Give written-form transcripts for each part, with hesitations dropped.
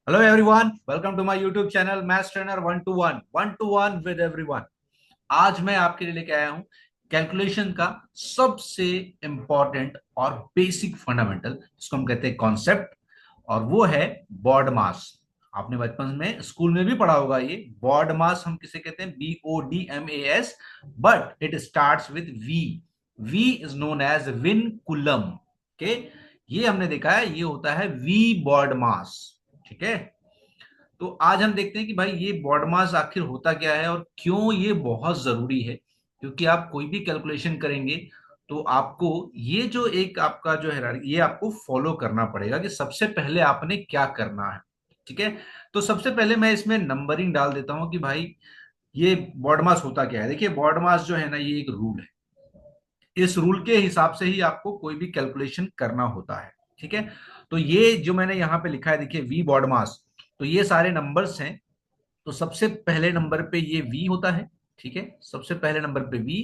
Hello everyone, welcome to my YouTube channel maths trainer one two one with everyone. आज मैं आपके लिए लेके आया हूं कैलकुलेशन का सबसे इंपॉर्टेंट और बेसिक फंडामेंटल, जिसको हम कहते हैं कॉन्सेप्ट, और वो है बॉड मास। आपने बचपन में स्कूल में भी पढ़ा होगा ये बॉड मास हम किसे कहते हैं, BODMAS, but it starts with v. V is known as vinculum. Okay, ये हमने देखा है, ये होता है वी बॉड मास। ठीक है, तो आज हम देखते हैं कि भाई ये बॉड मास आखिर होता क्या है और क्यों ये बहुत जरूरी है। क्योंकि आप कोई भी कैलकुलेशन करेंगे तो आपको ये जो एक आपका जो है ये आपको फॉलो करना पड़ेगा कि सबसे पहले आपने क्या करना है। ठीक है, तो सबसे पहले मैं इसमें नंबरिंग डाल देता हूं कि भाई ये बॉड मास होता क्या है। देखिए, बॉड मास जो है ना, ये एक रूल है। इस रूल के हिसाब से ही आपको कोई भी कैलकुलेशन करना होता है। ठीक है, तो ये जो मैंने यहाँ पे लिखा है, देखिए वी बॉड मास, तो ये सारे नंबर्स हैं। तो सबसे पहले नंबर पे ये v होता है। ठीक है, सबसे पहले नंबर पे v,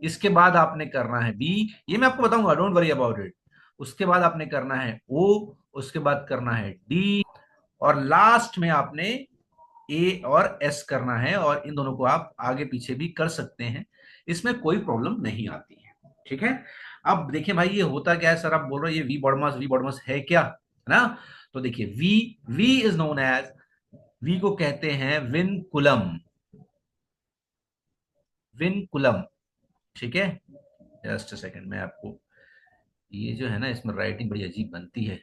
इसके बाद आपने करना है b, ये मैं आपको बताऊंगा, डोंट वरी अबाउट इट। उसके बाद आपने करना है o, उसके बाद करना है d, और लास्ट में आपने a और s करना है। और इन दोनों को आप आगे पीछे भी कर सकते हैं, इसमें कोई प्रॉब्लम नहीं आती है। ठीक है, अब देखिए भाई ये होता क्या है। सर आप बोल रहे हो ये वी बॉडमास है क्या, है ना? तो देखिए v is known as, v को कहते हैं विनकुलम। विनकुलम, ठीक है। जस्ट सेकंड, मैं आपको, ये जो है ना इसमें राइटिंग बड़ी अजीब बनती है,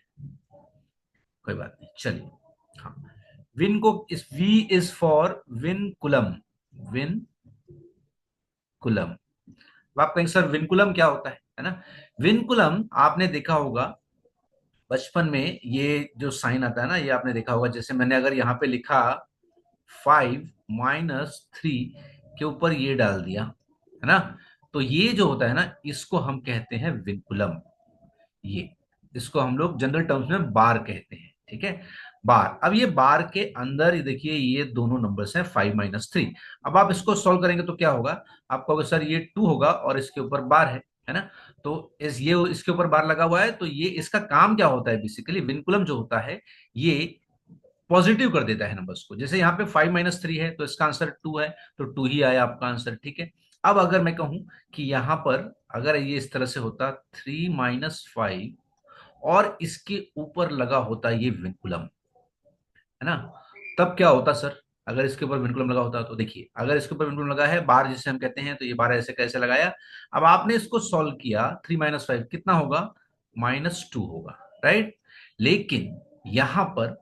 कोई बात नहीं, चलिए। हाँ, विन को, इस v is for vinculum. Vinculum. अब आप कहेंगे सर विनकुलम क्या होता है ना? विनकुलम आपने देखा होगा बचपन में, ये जो साइन आता है ना, ये आपने देखा होगा। जैसे मैंने अगर यहाँ पे लिखा 5 - 3 के ऊपर ये डाल दिया, है ना, तो ये जो होता है ना, इसको हम कहते हैं विनकुलम। ये, इसको हम लोग जनरल टर्म्स में बार कहते हैं। ठीक है, बार। अब ये बार के अंदर ये देखिए, ये दोनों नंबर्स हैं 5 - 3। अब आप इसको सॉल्व करेंगे तो क्या होगा, आप कहोगे सर ये 2 होगा और इसके ऊपर बार है ना? तो इस ये इसके ऊपर बार लगा हुआ है, तो ये इसका काम क्या होता है, बेसिकली विनकुलम जो होता है ये पॉजिटिव कर देता है नंबर्स को। जैसे यहाँ पे 5 - 3 है तो इसका आंसर 2 है, तो 2 ही आया आपका आंसर। ठीक है, अब अगर मैं कहूं कि यहाँ पर अगर ये इस तरह से होता 3 - 5 और इसके ऊपर लगा होता ये विनकुलम, है ना, तब क्या होता सर? अगर इसके ऊपर विनकुलम लगा होता, तो देखिए अगर इसके ऊपर विनकुलम लगा है, बार जिसे हम कहते हैं, तो ये बार ऐसे कैसे लगाया। अब आपने इसको सॉल्व किया, 3 - 5 कितना होगा, -2 होगा, राइट। लेकिन यहां पर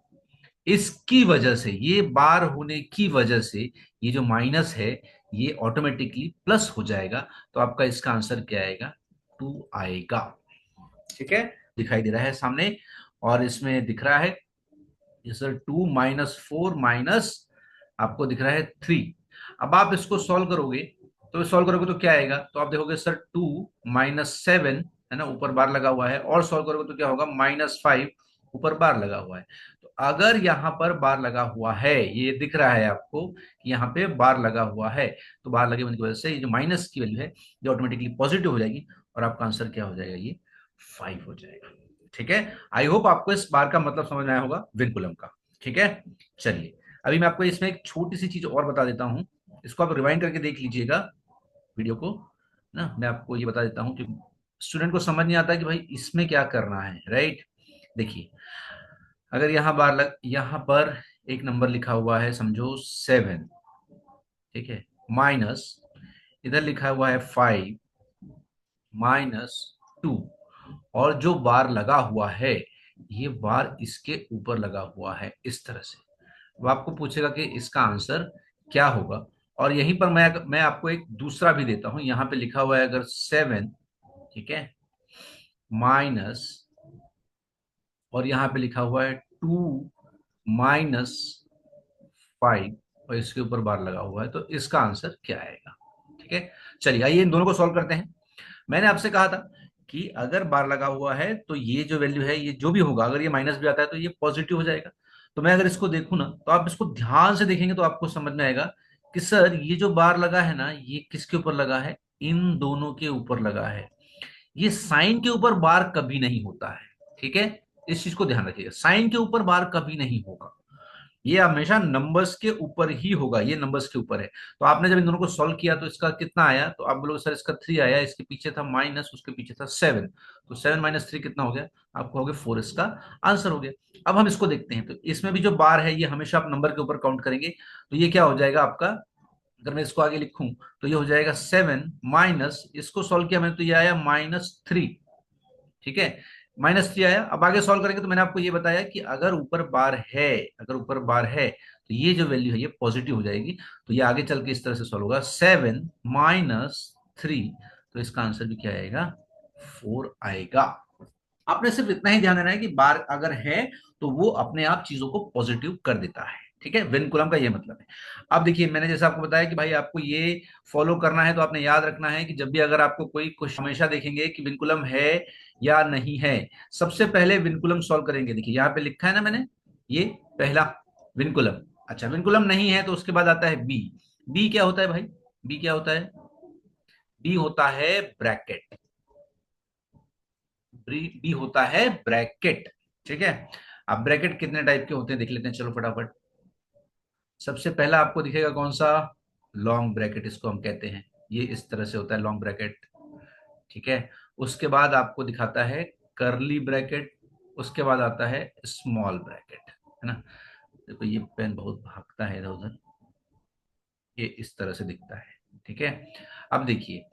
इसकी वजह से, ये बार होने की वजह से, ये जो माइनस है ये ऑटोमेटिकली प्लस हो जाएगा। तो आपका इसका आंसर क्या आएगा, 2 आएगा। ठीक है, दिखाई दे रहा है सामने, और इसमें दिख रहा है ये सर 2 - 4 माइनस, आपको दिख रहा है 3। अब आप इसको सॉल्व करोगे, तो सॉल्व करोगे तो क्या आएगा, तो आप देखोगे सर 2 - 7, है ना, ऊपर बार लगा हुआ है, और सॉल्व करोगे तो क्या होगा, -5, ऊपर बार लगा हुआ है। तो अगर यहाँ पर बार लगा हुआ है, ये दिख रहा है आपको कि यहाँ पे बार लगा हुआ है, तो बार लगे होने की वजह से ये जो माइनस की वैल्यू है ये ऑटोमेटिकली पॉजिटिव हो जाएगी, और आपका आंसर क्या हो जाएगा, ये 5 हो जाएगा। ठीक है, आई होप आपको इस बार का मतलब समझ में आया होगा विनकुलम का। ठीक है, चलिए, अभी मैं आपको इसमें एक छोटी सी चीज और बता देता हूं, इसको आप रिवाइंड करके देख लीजिएगा वीडियो को ना। मैं आपको ये बता देता हूं कि स्टूडेंट को समझ नहीं आता कि भाई इसमें क्या करना है, राइट। देखिए, अगर यहाँ पर एक नंबर लिखा हुआ है, समझो 7, ठीक है, माइनस, इधर लिखा हुआ है 5 - 2, और जो बार लगा हुआ है ये बार इसके ऊपर लगा हुआ है इस तरह से। वो आपको पूछेगा कि इसका आंसर क्या होगा। और यहीं पर मैं आपको एक दूसरा भी देता हूं, यहां पे लिखा हुआ है अगर 7, ठीक है, माइनस, और यहां पे लिखा हुआ है 2 - 5, और इसके ऊपर बार लगा हुआ है, तो इसका आंसर क्या आएगा। ठीक है, चलिए आइए इन दोनों को सॉल्व करते हैं। मैंने आपसे कहा था कि अगर बार लगा हुआ है तो ये जो वैल्यू है, ये जो भी होगा, अगर ये माइनस भी आता है तो ये पॉजिटिव हो जाएगा। तो मैं अगर इसको देखूं ना, तो आप इसको ध्यान से देखेंगे तो आपको समझ में आएगा कि सर ये जो बार लगा है ना, ये किसके ऊपर लगा है, इन दोनों के ऊपर लगा है। ये साइन के ऊपर बार कभी नहीं होता है। ठीक है, इस चीज को ध्यान रखिएगा, साइन के ऊपर बार कभी नहीं होगा। ये हमेशा नंबर्स के ऊपर ही होगा, ये नंबर्स के ऊपर है। तो आपने जब इन दोनों को सॉल्व किया तो इसका कितना आया, तो आप बोलोगे सर इसका 3 आया, इसके पीछे था माइनस, उसके पीछे था 7, तो 7 - 3 कितना हो गया, आप कहोगे 4, इसका आंसर हो गया। अब हम इसको देखते हैं, तो इसमें भी जो बार है ये हमेशा आप नंबर के ऊपर काउंट करेंगे, तो ये क्या हो जाएगा आपका, अगर मैं इसको आगे लिखूं तो ये हो जाएगा 7 माइनस, इसको सॉल्व किया मैंने तो ये आया -3, ठीक है, -3 आया। अब आगे सॉल्व करेंगे तो मैंने आपको ये बताया कि अगर ऊपर बार है, अगर ऊपर बार है तो ये जो वैल्यू है ये पॉजिटिव हो जाएगी, तो ये आगे चल के इस तरह से सॉल्व होगा, 7 - 3, तो इसका आंसर भी क्या आएगा, 4 आएगा। आपने सिर्फ इतना ही ध्यान देना है कि बार अगर है तो वो अपने आप चीजों को पॉजिटिव कर देता है, ठीक है, विनकुलम का ये मतलब है। अब देखिए मैंने जैसे आपको बताया कि भाई आपको ये फॉलो करना है, तो आपने याद रखना है कि जब भी अगर आपको कोई क्वेश्चन, हमेशा देखेंगे कि विनकुलम है या नहीं है, सबसे पहले विनकुलम सॉल्व करेंगे। देखिए यहाँ पे लिखा है ना मैंने, ये पहला विनकुलम, अच्छा विनकुलम नहीं है तो उसके बाद आता है बी। बी क्या होता है भाई, बी क्या होता है, बी होता है ब्रैकेट, बी होता है ब्रैकेट, ठीक है। अब ब्रैकेट कितने टाइप के होते हैं देख लेते हैं, चलो फटाफट। सबसे पहला आपको दिखेगा कौन सा, लॉन्ग ब्रैकेट इसको हम कहते हैं, ये इस तरह से होता है लॉन्ग ब्रैकेट, ठीक है। उसके बाद आपको दिखाता है करली ब्रैकेट, उसके बाद आता है स्मॉल ब्रैकेट, है ना। देखो ये पेन बहुत भागता है इधर उधर, ये इस तरह से दिखता है, ठीक है। अब देखिए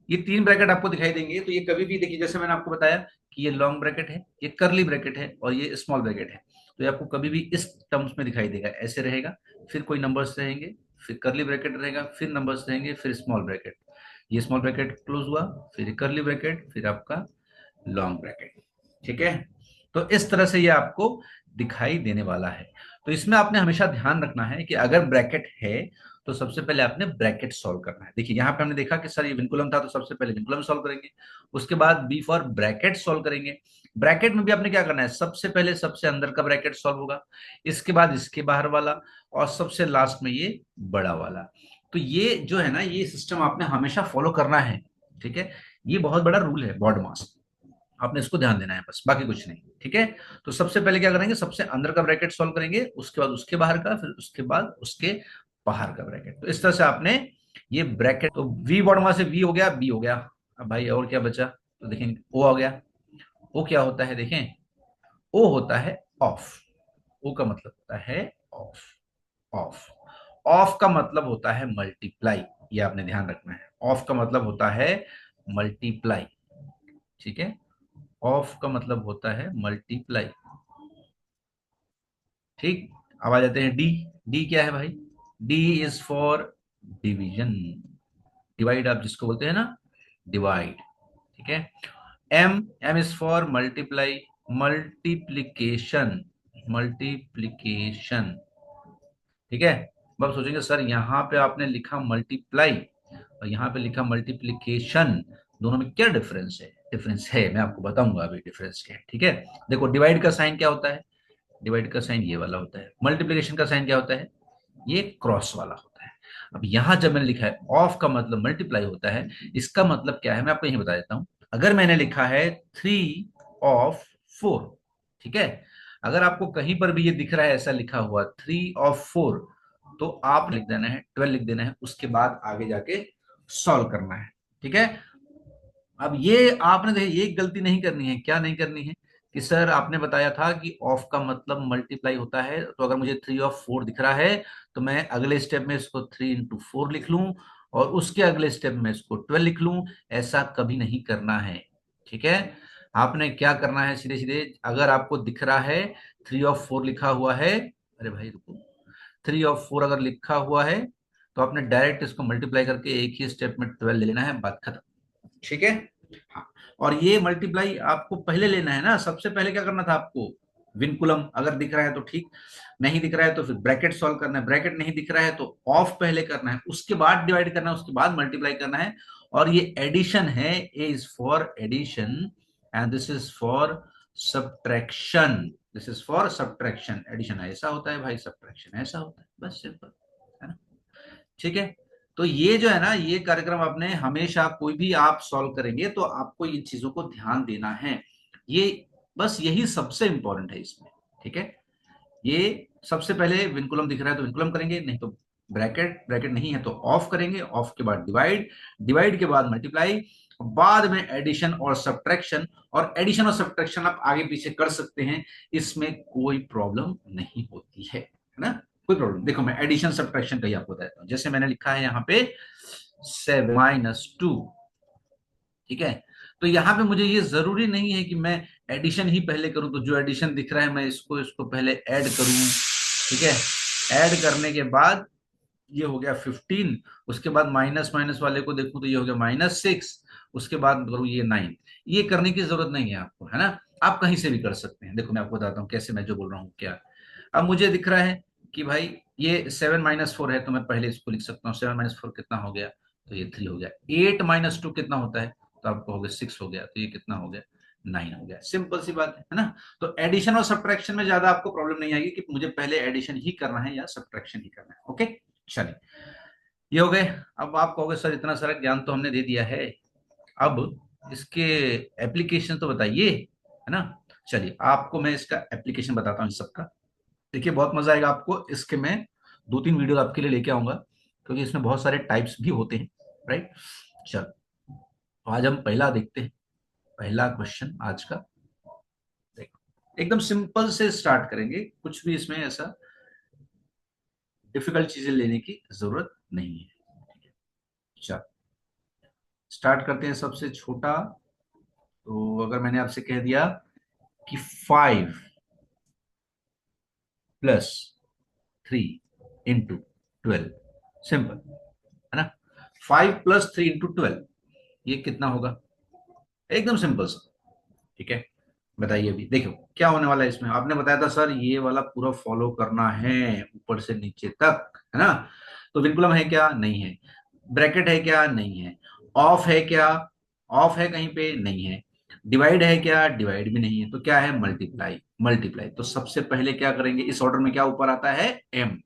ये 3 ब्रैकेट आपको दिखाई देंगे, तो ये कभी भी देखिए जैसे मैंने आपको बताया कि ये लॉन्ग ब्रैकेट है, ये करली ब्रैकेट है और ये स्मॉल ब्रैकेट है, तो ये आपको कभी भी इस टर्म्स में दिखाई देगा, ऐसे रहेगा, फिर कोई नंबर्स रहेंगे, फिर करली ब्रैकेट रहेगा, फिर नंबर्स रहेंगे, फिर स्मॉल ब्रैकेट, ये स्मॉल ब्रैकेट क्लोज हुआ, फिर करली ब्रैकेट, फिर आपका लॉन्ग ब्रैकेट, ठीक है। तो इस तरह से ये आपको दिखाई देने वाला है। तो इसमें आपने हमेशा ध्यान रखना है कि अगर ब्रैकेट है तो सबसे पहले आपने ब्रैकेट सॉल्व करना है। देखिए यहाँ पे हमने देखा कि सर ये विनकुलम था तो सबसे पहले विनकुलम सॉल्व करेंगे, उसके बाद बी फॉर ब्रैकेट सॉल्व करेंगे। ब्रैकेट में भी आपने क्या करना है, सबसे पहले सबसे अंदर का ब्रैकेट सॉल्व होगा, इसके बाद इसके बाहर वाला, और सबसे लास्ट में ये बड़ा वाला। तो ये जो है ना ये सिस्टम आपने हमेशा फॉलो करना है, ठीक है। ये बहुत बड़ा रूल है बॉड मास, आपने इसको ध्यान देना है बस, बाकी कुछ नहीं, ठीक है। तो सबसे पहले क्या करेंगे, सबसे अंदर का ब्रैकेट सॉल्व करेंगे, उसके बाद उसके बाहर का, फिर उसके बाद उसके बाहर का ब्रैकेट। तो इस तरह से आपने ये ब्रैकेट, तो वी बॉर्ड वहां से वी हो गया, बी हो गया। अब भाई और क्या बचा, तो देखें ओ आ गया। ओ क्या होता है देखें, ओ होता है ऑफ, ओ का मतलब होता है ऑफ, ऑफ, ऑफ का मतलब होता है मल्टीप्लाई, ये आपने ध्यान रखना है, ऑफ का मतलब होता है मल्टीप्लाई, ठीक है। ऑफ का मतलब होता है मल्टीप्लाई, ठीक। अब आ जाते हैं डी। डी क्या है भाई, d is for division, divide आप जिसको बोलते हैं ना, डिवाइड, ठीक है। M, m is for multiply, multiplication, multiplication, ठीक है। अब आप सोचेंगे सर यहाँ पे आपने लिखा मल्टीप्लाई और यहाँ पे लिखा मल्टीप्लीकेशन, दोनों में क्या डिफरेंस है, डिफरेंस है, मैं आपको बताऊंगा अभी डिफरेंस क्या है, ठीक है। देखो डिवाइड का साइन क्या होता है, डिवाइड का साइन ये वाला होता है, मल्टीप्लिकेशन का साइन क्या होता है, ये क्रॉस वाला होता है। अब यहां जब मैंने लिखा है ऑफ का मतलब मल्टीप्लाई होता है, इसका मतलब क्या है मैं आपको यही बता देता हूं। अगर मैंने लिखा है 3 ऑफ 4, ठीक है, अगर आपको कहीं पर भी ये दिख रहा है ऐसा लिखा हुआ 3 ऑफ 4, तो आप लिख देना है 12 लिख देना है, उसके बाद आगे जाके सॉल्व करना है, ठीक है। अब ये आपने देखिए एक गलती नहीं करनी है, क्या नहीं करनी है, कि सर आपने बताया था कि ऑफ का मतलब मल्टीप्लाई होता है, तो अगर मुझे 3 ऑफ 4 दिख रहा है तो मैं अगले स्टेप में इसको 3 × 4 लिख लूं और उसके अगले स्टेप में इसको 12 लिख लूं, ऐसा कभी नहीं करना है, ठीक है। आपने क्या करना है, सीधे सीधे अगर आपको दिख रहा है 3 ऑफ 4 लिखा हुआ है, अरे भाई रुको, 3 ऑफ 4 अगर लिखा हुआ है तो आपने डायरेक्ट इसको मल्टीप्लाई करके एक ही स्टेप में 12 ले लेना है, बात खत्म, ठीक है। हाँ, और ये मल्टीप्लाई आपको पहले लेना है ना, सबसे पहले क्या करना था आपको, विनकुलम अगर दिख रहा है तो ठीक, नहीं दिख रहा है तो फिर ब्रैकेट सॉल्व करना है, ब्रैकेट नहीं दिख रहा है तो ऑफ पहले करना है, उसके बाद डिवाइड करना है, उसके बाद मल्टीप्लाई करना है। और ये एडिशन है, a is for addition and this is for subtraction, this is for subtraction. Addition ऐसा होता है भाई, सब्ट्रैक्शन ऐसा होता है, बस सिंपल, है ना, ठीक है। तो ये जो है ना ये कार्यक्रम आपने हमेशा कोई भी आप सॉल्व करेंगे तो आपको इन चीजों को ध्यान देना है, ये बस यही सबसे इंपॉर्टेंट है इसमें, ठीक है। ये सबसे पहले विनकुलम दिख रहा है तो विनकुलम करेंगे, नहीं तो ब्रैकेट, ब्रैकेट नहीं है तो ऑफ करेंगे, ऑफ के बाद डिवाइड, डिवाइड के बाद मल्टीप्लाई, बाद में एडिशन और सब्ट्रैक्शन। और एडिशन और सब्ट्रैक्शन आप आगे पीछे कर सकते हैं, इसमें कोई प्रॉब्लम नहीं होती है ना, कोई प्रॉब्लम। देखो मैं एडिशन सब्ट्रैक्शन का ही आपको बताता हूं, जैसे मैंने लिखा है यहाँ पे 7 - 2, ठीक है। तो यहाँ पे मुझे ये जरूरी नहीं है कि मैं एडिशन ही पहले करूं, तो जो एडिशन दिख रहा है मैं इसको इसको पहले ऐड करूं, ठीक है। ऐड करने के बाद ये हो गया 15, उसके बाद माइनस माइनस वाले को देखूं तो ये हो गया -6, उसके बाद करूं ये 9। ये करने की जरूरत नहीं है आपको, है ना। आप कहीं से भी कर सकते हैं। देखो मैं आपको बताता हूँ कैसे, मैं जो बोल रहा हूँ क्या। अब मुझे दिख रहा है कि भाई ये 7 - 4 है, तो मैं पहले इसको लिख सकता हूँ। 7 - 4 कितना हो गया, तो ये 3 हो गया। 8 - 2 कितना होता है, तो आपको हो गया 6 हो गया, तो ये कितना हो गया, 9 हो गया। सिंपल सी बात है ना। तो एडिशन और सब्ट्रैक्शन में ज्यादा आपको प्रॉब्लम नहीं आएगी कि मुझे पहले एडिशन ही करना है या सब्ट्रैक्शन ही करना है। ओके, चलिए ये हो गए। अब आप कहोगे सर इतना सारा ज्ञान तो हमने दे दिया है, अब इसके एप्लीकेशन तो बताइए, है ना। चलिए आपको मैं इसका एप्लीकेशन बताता हूँ इस सबका। देखिए बहुत मजा आएगा आपको इसके, मैं 2-3 वीडियो आपके लिए लेके आऊंगा, क्योंकि इसमें बहुत सारे टाइप्स भी होते हैं, राइट। चल, तो आज हम पहला देखते हैं, पहला क्वेश्चन आज का। देखो एकदम सिंपल से स्टार्ट करेंगे, कुछ भी इसमें ऐसा डिफिकल्ट चीजें लेने की जरूरत नहीं है। चल स्टार्ट करते हैं सबसे छोटा। तो अगर मैंने आपसे कह दिया कि 5 + 3 × 12, सिंपल है ना। 5 + 3 × 12, ये कितना होगा, एकदम सिंपल सा, ठीक है। बताइए अभी देखो क्या होने वाला है इसमें। आपने बताया था सर ये वाला पूरा फॉलो करना है ऊपर से नीचे तक, है ना। तो विनकुलम है क्या, नहीं है। ब्रैकेट है क्या, नहीं है। ऑफ है क्या, ऑफ है कहीं पे, नहीं है। डिवाइड है क्या, डिवाइड भी नहीं है। तो क्या है, मल्टीप्लाई, मल्टीप्लाई। तो सबसे पहले क्या करेंगे, इस ऑर्डर में क्या ऊपर आता है, एम।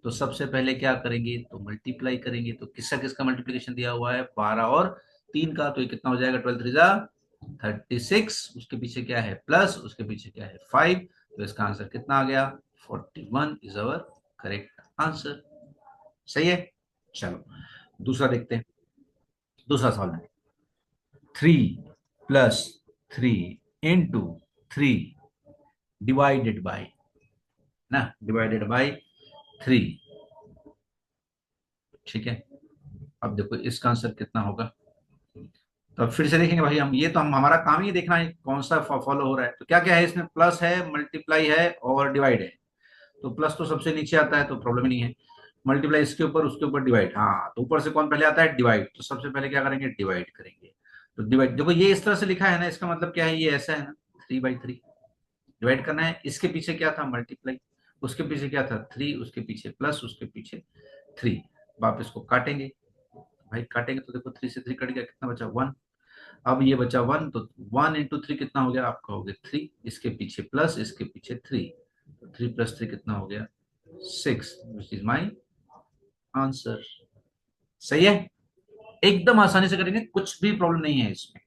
तो सबसे पहले क्या करेंगे, तो मल्टीप्लाई करेंगे। तो किसका किसका मल्टीप्लिकेशन दिया हुआ है, 12 और 3 का। तो ये कितना हो जाएगा, 12 × 3 = 36। उसके पीछे क्या है, प्लस, उसके पीछे क्या है, 5। तो इसका आंसर कितना आ गया, 41 इज अवर करेक्ट आंसर। सही है। चलो दूसरा देखते हैं, दूसरा सवाल है 3 + 3 × 3 डिवाइडेड बाय, ना, डिवाइडेड बाय 3, ठीक है। अब देखो इसका आंसर कितना होगा। तो अब फिर से देखेंगे भाई हम, ये तो हम हमारा काम ही देखना है कौन सा फॉलो हो रहा है। तो क्या क्या है इसमें, प्लस है, मल्टीप्लाई है और डिवाइड है। तो प्लस तो सबसे नीचे आता है तो प्रॉब्लम ही नहीं है। मल्टीप्लाई इसके ऊपर, उसके ऊपर डिवाइड, हाँ तो ऊपर से कौन पहले आता है, डिवाइड। तो सबसे पहले क्या करेंगे, डिवाइड करेंगे। तो डिवाइड देखो ये इस तरह से लिखा है ना, इसका मतलब क्या है, ये ऐसा है ना, 3/3 डिवाइड करना है। इसके पीछे क्या था, मल्टीप्लाई, उसके पीछे क्या था, 3, उसके पीछे प्लस, उसके पीछे 3। आप इसको काटेंगे, भाई काटेंगे तो देखो 3 से 3 कट गया, कितना बचा, 1। अब ये बचा 1, तो 1 × 3 कितना हो गया, आपका हो गया 3। इसके पीछे प्लस, इसके पीछे 3, तो 3 + 3 कितना हो गया, 6, विच इज माई आंसर। सही है, एकदम आसानी से करेंगे, कुछ भी प्रॉब्लम नहीं है इसमें,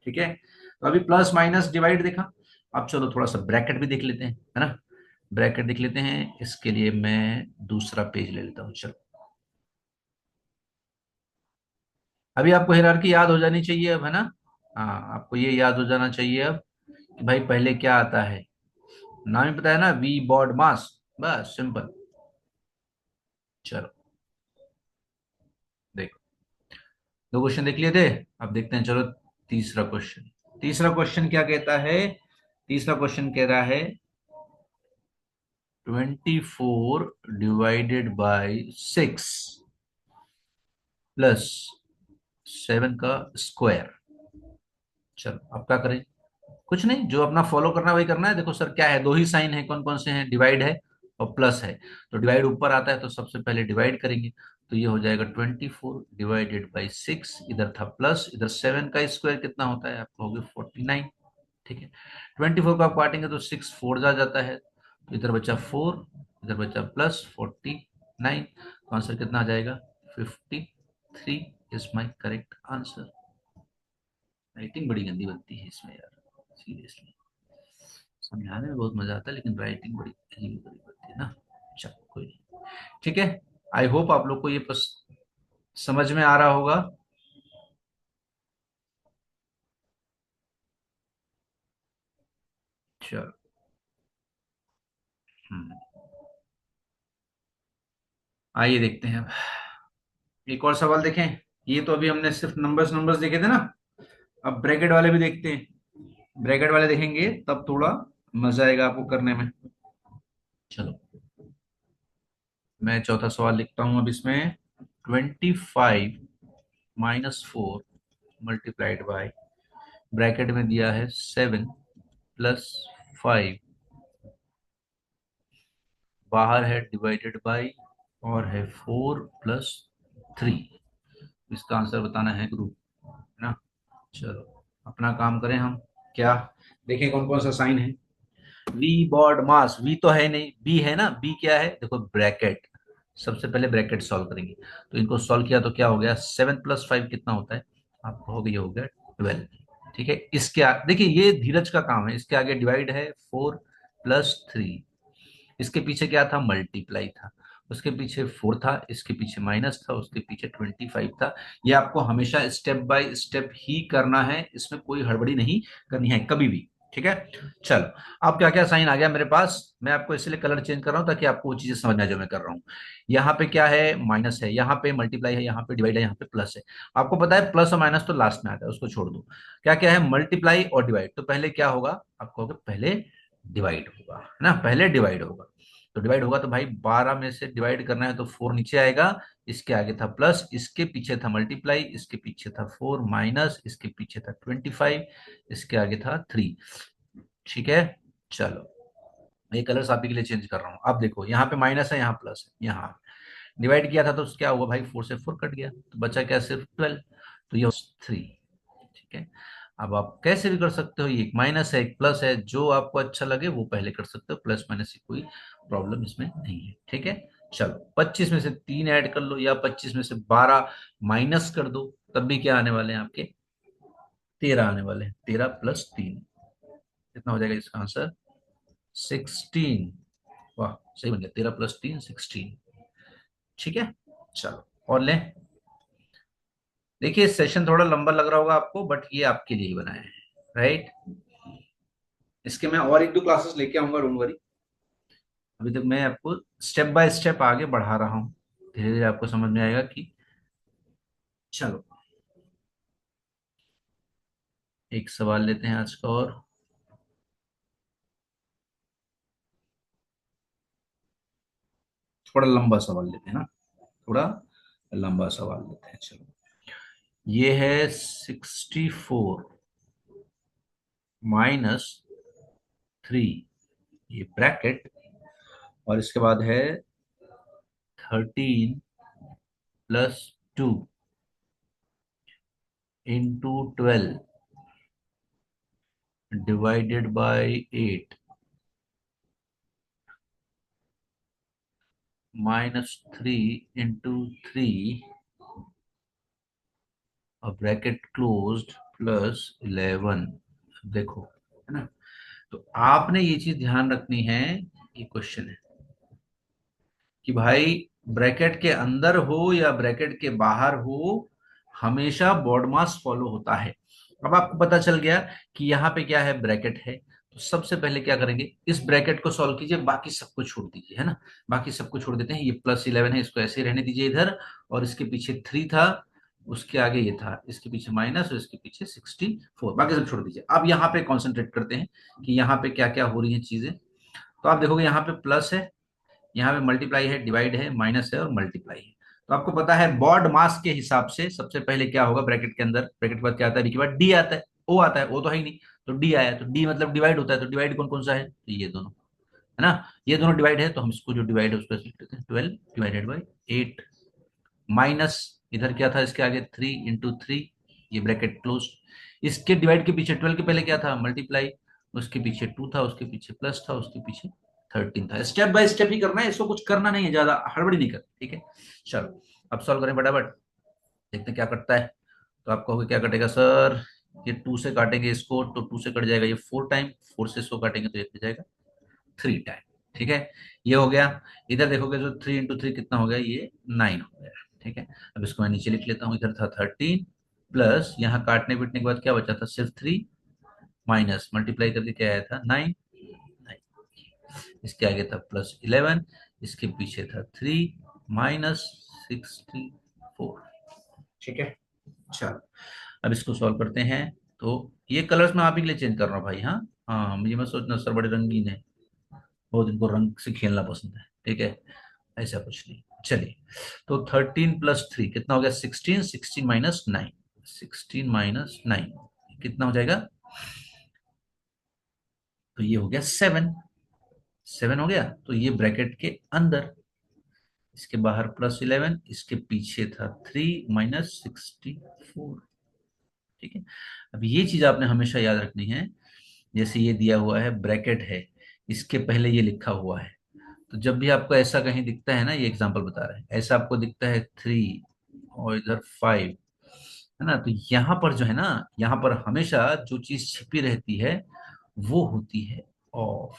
ठीक है। तो अभी प्लस माइनस डिवाइड देखा। अब चलो थोड़ा सा ब्रैकेट भी देख लेते हैं, है ना। ब्रैकेट देख लेते हैं, इसके लिए मैं दूसरा पेज ले लेता हूं, चलो। अभी आपको हायरार्की याद हो जानी चाहिए अब, है ना। हाँ आपको ये याद हो जाना चाहिए अब कि भाई पहले क्या आता है। नाम ही पता है ना, वी बॉड मास, बस सिंपल। चलो देखो, दो क्वेश्चन देख लिए थे, अब देखते हैं चलो तीसरा क्वेश्चन। तीसरा क्वेश्चन क्या कहता है, तीसरा क्वेश्चन कह रहा है 24/6 + 7 का स्क्वायर। चलो अब क्या करें, कुछ नहीं, जो अपना फॉलो करना है वही करना है। देखो सर क्या है, दो ही साइन है, कौन कौन से हैं, डिवाइड है और प्लस है। तो डिवाइड ऊपर आता है तो सबसे पहले डिवाइड करेंगे। तो ये हो जाएगा 24/6, इधर था प्लस, इधर 7 का स्क्वायर कितना होता है, आपको हो गया 49, ठीक है। 24 को आप काटेंगे तो 6 4 जा जाता है, तो इधर बचा 4, इधर बचा प्लस 49। तो आंसर कितना आ जाएगा, 53 is my correct answer. Writing बड़ी गंदी बनती है इसमें यार, सीरियसली। समझाने में बहुत मजा आता है लेकिन राइटिंग बड़ी अजीब गरीब होती है ना। चल कोई नहीं, ठीक है। आई होप आप लोग को ये समझ में आ रहा होगा। चलो। हम्म, आइए देखते हैं अब एक और सवाल देखें। ये तो अभी हमने सिर्फ नंबर्स नंबर्स देखे थे ना। अब ब्रैकेट वाले भी देखते हैं। ब्रैकेट वाले देखेंगे तब थोड़ा मजा आएगा आपको करने में। चलो, मैं चौथा सवाल लिखता हूं अब इसमें। 25 - 4 मल्टीप्लाइड बाय, ब्रैकेट में दिया है 7 + 5, बाहर है डिवाइडेड बाय, और है 4 + 3। इसका आंसर बताना है ग्रुप, है ना। चलो अपना काम करें हम। क्या देखें कौन कौन सा साइन है। वी बॉड मास, वी तो है नहीं, बी है ना। बी क्या है देखो, ब्रैकेट। सबसे पहले ब्रैकेट सॉल्व करेंगे। तो इनको सॉल्व किया तो क्या हो गया, 7 + 5 कितना होता है आपको, हो गया 12। ठीक है, इसके देखिए ये धीरज का काम है। इसके आगे डिवाइड है 4 + 3। इसके पीछे क्या था, मल्टीप्लाई था। उसके पीछे 4 था, इसके पीछे माइनस था, उसके पीछे 25 था। ये आपको हमेशा स्टेप बाय स्टेप ही करना है, इसमें कोई हड़बड़ी नहीं करनी है कभी भी। ठीक है। चलो, अब क्या क्या साइन आ गया मेरे पास। मैं आपको इसलिए कलर चेंज कर रहा हूं ताकि आपको वो चीजें समझ में आए जो मैं कर रहा हूँ। यहाँ पे क्या है, माइनस है, यहाँ पे मल्टीप्लाई है, यहाँ पे डिवाइड है, यहाँ पे प्लस है। आपको पता है प्लस और माइनस तो लास्ट में आता है, उसको छोड़ दो। क्या क्या है, मल्टीप्लाई और डिवाइड। तो पहले क्या होगा, आपको होगा पहले डिवाइड होगा, है ना। पहले डिवाइड होगा। तो डिवाइड होगा तो भाई 12 में से डिवाइड करना है तो 4 नीचे आएगा। इसके आगे था प्लस, इसके पीछे था मल्टीप्लाई, इसके पीछे था 4 माइनस, इसके पीछे था 25, इसके आगे था 3। ठीक है। चलो, ये कलर्स आप ही के लिए चेंज कर रहा हूं। अब देखो यहाँ पे माइनस है, यहाँ प्लस है, यहाँ डिवाइड किया था तो क्या हुआ भाई, 4 से 4 कट गया तो बचा क्या, सिर्फ 12। तो ये 3। ठीक है। अब आप कैसे भी कर सकते हो, ये एक माइनस है एक प्लस है, जो आपको अच्छा लगे वो पहले कर सकते हो। प्लस माइनस की कोई प्रॉब्लम इसमें नहीं है। ठीक है। चलो, 25 में से 3 ऐड कर लो, या 25 में से 12 माइनस कर दो, तब भी क्या आने वाले हैं आपके, 13 आने वाले हैं। 13 + 3 कितना हो जाएगा इसका आंसर, 16। वाह, सही बन गया, 13 + 3 16। ठीक है। चलो और लें। देखिए सेशन थोड़ा लंबा लग रहा होगा आपको, बट ये आपके लिए ही बनाया है, राइट। इसके मैं और एक दो क्लासेस लेके आऊंगा, डोंट वरी। अभी तक मैं आपको स्टेप बाय स्टेप आगे बढ़ा रहा हूँ। धीरे धीरे आपको समझ में आएगा कि, चलो एक सवाल लेते हैं आज का और। थोड़ा लंबा सवाल लेते हैं ना, थोड़ा लंबा सवाल लेते हैं। चलो, ये है 64 - 3, ये ब्रैकेट, और इसके बाद है 13 + 2 × 12 डिवाइडेड बाय 8 -3 × 3 और ब्रैकेट क्लोज्ड +11। देखो, है ना। तो आपने ये चीज ध्यान रखनी है, ये क्वेश्चन है कि भाई ब्रैकेट के अंदर हो या ब्रैकेट के बाहर हो, हमेशा बॉड मास फॉलो होता है। अब आपको पता चल गया कि यहाँ पे क्या है, ब्रैकेट है। तो सबसे पहले क्या करेंगे, इस ब्रैकेट को सॉल्व कीजिए, बाकी सबको छोड़ दीजिए, है ना। बाकी सबको छोड़ देते हैं, ये +11 है, इसको ऐसे ही रहने दीजिए इधर। और इसके पीछे 3 था, उसके आगे ये था, इसके पीछे माइनस, और इसके पीछे 64, बाकी सब छोड़ दीजिए। अब यहाँ पे कॉन्सेंट्रेट करते हैं कि यहाँ पे क्या क्या हो रही है चीजें। तो आप देखोगे यहाँ पे प्लस है, यहाँ पे मल्टीप्लाई है, डिवाइड है, माइनस है और मल्टीप्लाई है। तो आपको पता है बॉड मास के हिसाब से सबसे पहले क्या होगा, ब्रैकेट के अंदर, ब्रैकेट के बाद क्या आता है, बी के बाद डी आता है, ओ आता है, ओ तो है ही नहीं। तो डी आया, तो डी मतलब डिवाइड होता है। तो डिवाइड कौन कौन सा है, तो ये दोनों, है ना। ये दोनों डिवाइड है, तो हम इसको जो डिवाइड है उसको ऐसे लिख देते हैं, 12 ÷ 8 माइनस, इधर क्या था इसके आगे 3 × 3, ये ब्रैकेट क्लोज। इसके डिवाइड के पीछे 12 के पहले क्या था, मल्टीप्लाई, उसके पीछे 2 था, उसके पीछे प्लस था, उसके पीछे 13 था। स्टेप बाय स्टेप ही करना है, इसको कुछ करना नहीं है, ज्यादा हड़बड़ी नहीं करनी, ठीक है। चलो अब सॉल्व करें फटाफट, देखते हैं क्या करता है। तो आप कहोगे क्या कटेगा सर, ये 2 से काटेंगे इसको तो 2 से कट जाएगा ये 4 टाइम, 4 से इसको काटेंगे तो ये कट जाएगा 3 टाइम। ठीक है, ये हो गया। इधर देखोगे तो 3 × 3 कितना हो गया, ये 9 हो गया। ठीक है, अब इसको मैं नीचे लिख लेता हूँ। इधर था 13 प्लस यहाँ काटने पीटने के बाद क्या बचा था, सिर्फ 3 माइनस मल्टीप्लाई करके क्या आया था 9, इसके आगे था +11, इसके पीछे था 3 -64। ठीक है, चलो अब इसको सॉल्व करते हैं। तो ये कलर्स मैं आप ही के लिए चेंज कर रहा हूँ भाई। हाँ हाँ, मुझे मत सोचना सर बड़े रंगीन है, बहुत इनको रंग से खेलना पसंद है। ठीक है, ऐसा कुछ नहीं। चलिए, तो 13 + 3 कितना हो गया, 16, 16 - 9, 16 - 9 कितना हो जाएगा, तो ये हो गया 7, 7 हो गया। तो ये ब्रैकेट के अंदर, इसके बाहर +11, इसके पीछे था 3 -64। ठीक है, अब ये चीज आपने हमेशा याद रखनी है। जैसे ये दिया हुआ है ब्रैकेट है, इसके पहले ये लिखा हुआ है, तो जब भी आपको ऐसा कहीं दिखता है ना, ये एग्जांपल बता रहे हैं, ऐसा आपको दिखता है 3 और इधर 5, है ना, तो यहाँ पर जो है ना, यहाँ पर हमेशा जो चीज छिपी रहती है वो होती है ऑफ।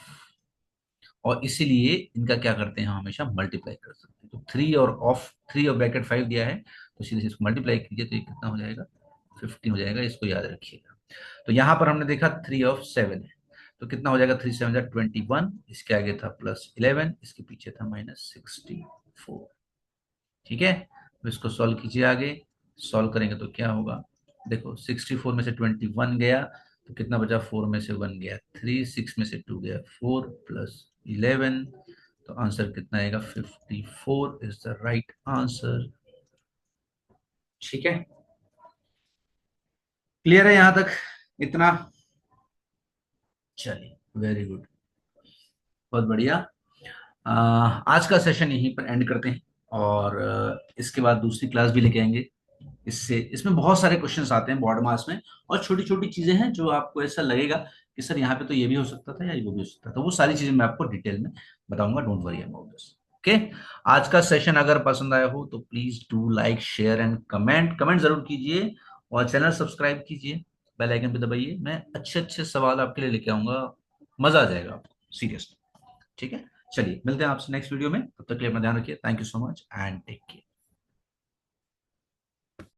और इसीलिए इनका क्या करते हैं, हम हमेशा मल्टीप्लाई कर सकते हैं। तो 3 और ऑफ, 3 और ब्रैकेट 5 दिया है, तो सीधे से इसको मल्टीप्लाई कीजिए तो ये कितना हो जाएगा, 15 हो जाएगा। इसको याद रखिएगा। तो यहाँ पर हमने देखा 3 ऑफ 7 है, तो कितना हो जाएगा, 3 7 21, इसके आगे था +11, इसके पीछे था -64। ठीक है, तो इसको सॉल्व कीजिए आगे। सॉल्व करेंगे तो क्या होगा, देखो 64 में से 21 गया तो कितना बचा, 4 में से 1 गया 3, 6 में से 2 गया 4 +11, तो आंसर कितना आएगा, 54 इज द राइट आंसर। ठीक है, क्लियर है यहां तक इतना। चलिए, वेरी गुड, बहुत बढ़िया। आज का सेशन यहीं पर एंड करते हैं, और इसके बाद दूसरी क्लास भी लेके आएंगे। इससे इसमें बहुत सारे क्वेश्चंस आते हैं बॉर्ड मास में, और छोटी छोटी चीजें हैं जो आपको ऐसा लगेगा कि सर यहाँ पे तो ये भी हो सकता था या ये वो भी हो सकता था, वो सारी चीजें मैं आपको डिटेल में बताऊंगा। Don't worry about this. Okay, आज का सेशन अगर पसंद आया हो तो please do like share and comment, comment जरूर कीजिए, और चैनल सब्सक्राइब कीजिए, बेल आइकन पे दबाइए। मैं अच्छे अच्छे सवाल आपके लिए लेके आऊंगा, मजा आ जाएगा आपको, सीरियसली। ठीक है, चलिए मिलते हैं आपसे नेक्स्ट वीडियो में, तब तक के लिए अपना ध्यान रखिए। Thank you so much and take care.